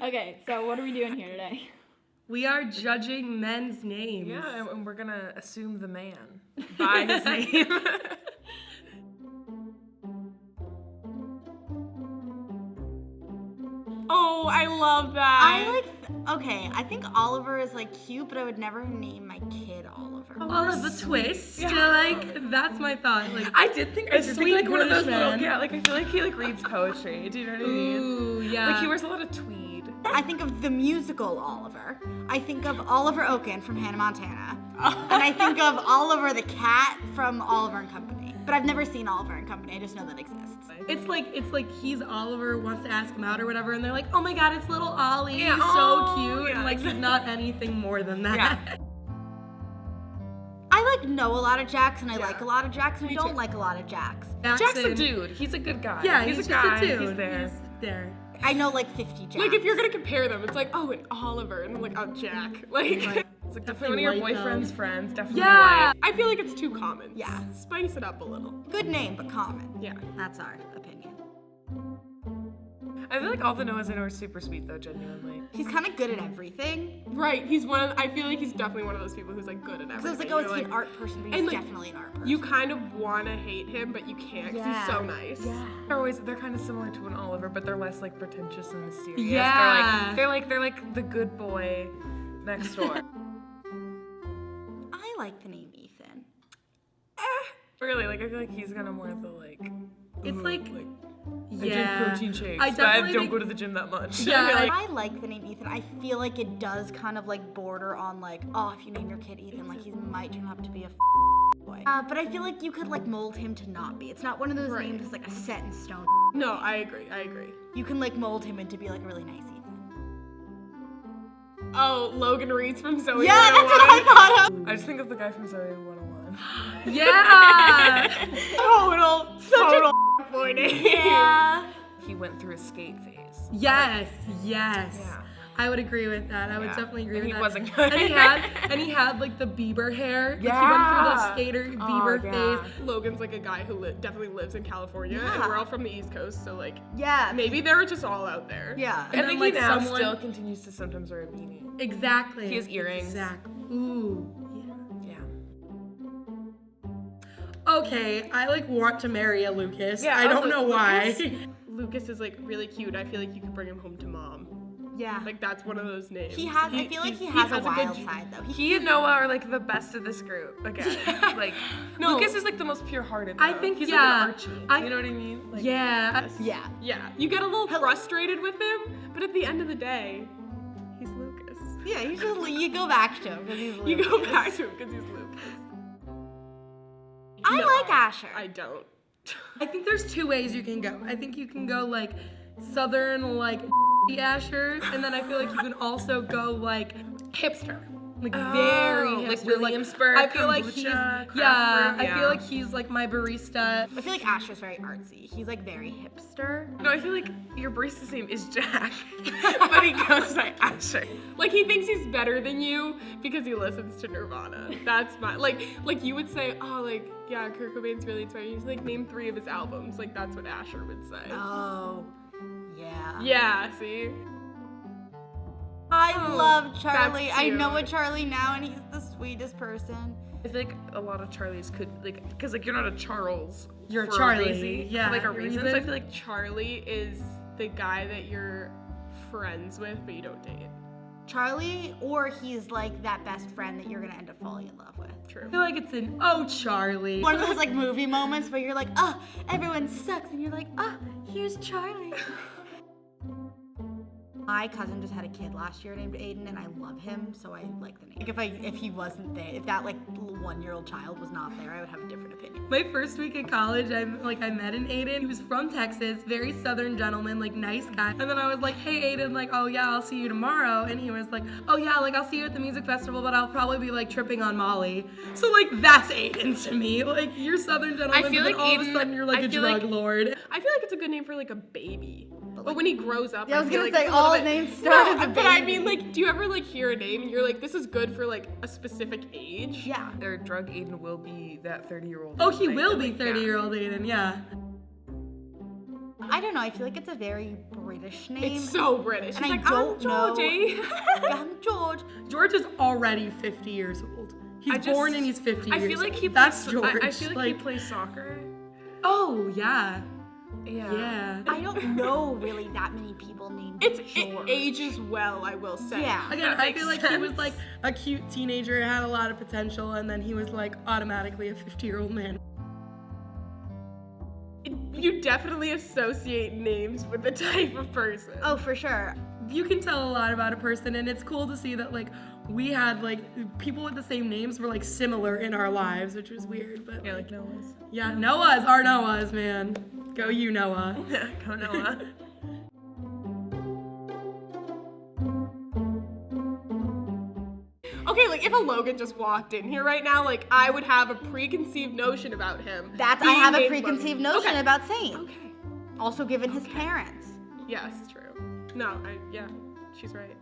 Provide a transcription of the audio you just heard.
Okay, so what are we doing here today? We are judging men's names. Yeah, and we're gonna assume the man by his name. Oh, I love that. I think Oliver is like cute, but I would never name my kid Oliver. All of the twist. Yeah. Like, that's my thought. Like, I did think a sweet like one of those British little, man. yeah, like I feel like he like reads poetry. Do you know what I mean? Ooh, yeah. Like he wears a lot of tweed. I think of the musical Oliver. I think of Oliver Oaken from Hannah Montana. And I think of Oliver the cat from Oliver and Company. But I've never seen Oliver and Company. I just know that exists. It's like he's Oliver, wants to ask him out or whatever, and they're like, oh my god, it's little Ollie. Yeah, He's so oh, cute. yeah. And like, he's not anything more than that. Yeah. I know a lot of Jacks, and I Yeah. like a lot of Jacks, and I Me don't too. like a lot of Jacks. Jack's a dude. He's a good guy. Yeah, he's a just guy. a dude. He's there. He's there. I know like 50 Jacks. Like if you're gonna compare them, it's like, oh, an Oliver, and I'm like, oh, Jack. Like, It's like definitely one of your white, though. boyfriend's friends. Definitely Yeah. white. I feel like it's too common. Yeah. Spice it up a little. Good name, but common. Yeah. That's our opinion. I feel like all the Noahs I know are super sweet though, genuinely. He's kind of good at everything. Right. I feel like he's definitely one of those people who's like good at everything. Because I was like, oh, is You're he an art person? But he's and, like, definitely an art person. You kind of want to hate him, but you can't because he's so nice. Yeah. They're kind of similar to an Oliver, but they're less like pretentious and mysterious. Yeah. They're like the good boy next door. I like the name Ethan. Really, like I feel like he's kind of more of the like. It's like, I yeah. drink protein shakes, I but I definitely don't think- go to the gym that much. Yeah, Like, I like the name Ethan. I feel like it does kind of like border on like, oh, if you name your kid Ethan, like he might turn up to be a boy. But I feel like you could like mold him to not be. It's not one of those Right. names that's like a set in stone. No, I agree. You can like mold him into be like a really nice Ethan. Oh, Logan Reed's from Zoe. Yeah, that's what I 101. thought of. I just think of the guy from Zoe 101. Yeah. Total boy name. Yeah. He went through a skate phase. Yes. Yeah. I would agree with that. I would Yeah. definitely agree And with he that. wasn't good. And he had like the Bieber hair. Like, he went through the skater Bieber yeah. phase. Logan's like a guy who definitely lives in California, and Yeah. we're all from the East Coast, so like Yeah. maybe they're just all out there. Yeah. I And think then, he like, now someone- still continues to sometimes wear a beanie. Exactly. He has earrings. Exactly. Ooh. Yeah. Yeah. Okay, I like want to marry a Lucas. Yeah, I don't know why. Lucas is like really cute. I feel like you could bring him home to mom. Yeah. Like that's one of those names. He has. I feel like he has a wild side though. He and Noah are like the best of this group. Again, like No. Lucas is like the most pure-hearted. I though. think, he's yeah. like an Archie. You know what I mean? Like, Yeah. Yeah. Yeah. You get a little frustrated with him, but at the end of the day, he's Lucas. Yeah. You go back to him because he's. You go Lucas. back to him because he's Lucas. I No, like Asher. I don't. I think there's two ways you can go. I think you can go like southern like Asher, and then I feel like you can also go like hipster. Like very like hipster. Williamsburg, I feel like he's kombucha, craft yeah, brew, I feel like he's like my barista. I feel like Asher's very artsy. He's like very hipster. No, I feel like your barista's name is Jack, but he goes by Asher. Like he thinks he's better than you because he listens to Nirvana. That's my like you would say, oh like yeah, Kurt Cobain's really inspiring. He's like name 3 of his albums. Like that's what Asher would say. Oh. Yeah. Yeah, see? I Oh, love Charlie. that's I know cute. a Charlie now, and he's the sweetest person. I feel like a lot of Charlies could like, because like you're not a Charles. You're a for Charlie, reason, yeah, For like a you're reason. even- So I feel like Charlie is the guy that you're friends with, but you don't date. Charlie, or he's like that best friend that you're gonna end up falling in love with. True. I feel like it's an oh Charlie. One of those like movie moments where you're like, oh, everyone sucks, and you're like, oh, here's Charlie. My cousin just had a kid last year named Aiden, and I love him, so I like the name. Like if he wasn't there, if that like 1-year-old child was not there, I would have a different opinion. My first week in college, I met an Aiden. He was from Texas, very southern gentleman, like nice guy. And then I was like, hey Aiden, like, oh yeah, I'll see you tomorrow. And he was like, oh yeah, like I'll see you at the music festival, but I'll probably be like tripping on Molly. So like that's Aiden to me. Like you're southern gentleman, I feel but like then all of Aiden- a sudden you're like I a feel drug like- lord. I feel like it's a good name for like a baby. But when he grows up, Yeah, I was feel gonna like say it's a little all bit- names start as a But I baby. mean, like, do you ever like hear a name and you're like, this is good for like a specific age? Yeah. their drug Aiden will be that 30-year-old. Oh, he will be 30-year-old Aiden, yeah. I don't know. I feel like it's a very British name. It's so British. And She's I like, don't I'm Georgie. I'm George. George is already 50 years old. He's born and he's 50 I years feel like old. he That's plays, George. I feel like he plays soccer. Oh, yeah. Yeah. I don't know really that many people named It George. ages well, I will say. Yeah. Again, That I makes feel like he was sense. like a cute teenager, had a lot of potential, and then he was like automatically a 50-year-old man. You definitely associate names with the type of person. Oh, for sure. You can tell a lot about a person, and it's cool to see that like we had like people with the same names were like similar in our lives, which was weird. But Yeah, like Noah's. yeah, Noah's our Noah's, man. Go you, Noah. Go Noah. Okay, like if a Logan just walked in here right now, like I would have a preconceived notion about him. I being have a named preconceived Logan. notion Okay. about Saint. Okay. Also given his parents. Yes, true. No, yeah, she's right.